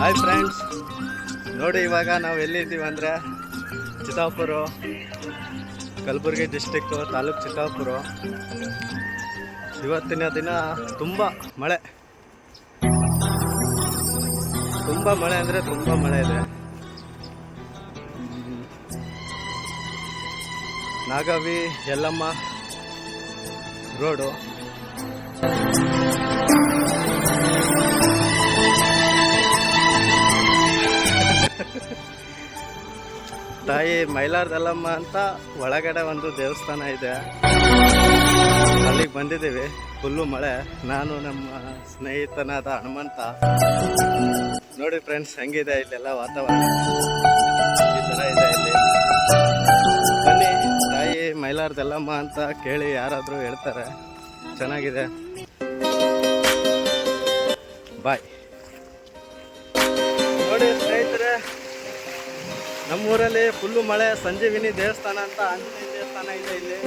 Hi friends, ನೋಡಿ ಇವಾಗ ನಾವು ಎಲ್ಲಿದ್ದೀವಿ ಅಂದರೆ ಚಿತ್ತಾಪುರ, ಕಲಬುರಗಿ ಡಿಸ್ಟಿಕ್ಕು, ತಾಲೂಕು ಚಿತ್ತಾಪುರ. ಇವತ್ತಿನ ದಿನ ತುಂಬ ಮಳೆ ಅಂದರೆ ತುಂಬ ಮಳೆ ಇದೆ. ನಾಗವಿ ಯಲ್ಲಮ್ಮ ರೋಡು. ತಾಯಿ ಮೈಲಾರದಲ್ಲಮ್ಮ ಅಂತ ಒಳಗಡೆ ಒಂದು ದೇವಸ್ಥಾನ ಇದೆ, ಅಲ್ಲಿಗೆ ಬಂದಿದ್ದೀವಿ. ಫುಲ್ಲು ಮಳೆ. ನಾನು ನಮ್ಮ ಸ್ನೇಹಿತನಾದ ಹನುಮಂತ. ನೋಡಿ ಫ್ರೆಂಡ್ಸ್, ಹೆಂಗಿದೆ ಇಲ್ಲೆಲ್ಲ ವಾತಾವರಣ. ಈ ಥರ ಇದೆ ಇಲ್ಲಿ. ಬನ್ನಿ, ತಾಯಿ ಮೈಲಾರದಲ್ಲಮ್ಮ ಅಂತ ಕೇಳಿ ಯಾರಾದರೂ ಹೇಳ್ತಾರೆ. ಚೆನ್ನಾಗಿದೆ. ಬಾಯ್. ನೋಡಿ ಸ್ನೇಹಿತರೆ, ನಮ್ಮೂರಲ್ಲಿ ಫುಲ್ಲು ಮಳೆ. ಸಂಜೀವಿನಿ ದೇವಸ್ಥಾನ ಅಂತ ಆಂಜನೇಯ ದೇವಸ್ಥಾನ ಇದೆ ಇಲ್ಲಿ,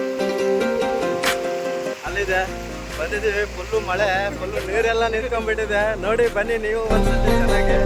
ಅಲ್ಲಿದೆ. ಬಂದಿದ್ದೀವಿ. ಫುಲ್ಲು ಮಳೆ, ಫುಲ್ಲು ನೀರೆಲ್ಲ ನಿಂತ್ಕೊಂಡ್ಬಿಟ್ಟಿದೆ. ನೋಡಿ ಬನ್ನಿ ನೀವು ಒಂದ್ಸತಿ ಚೆನ್ನಾಗಿ.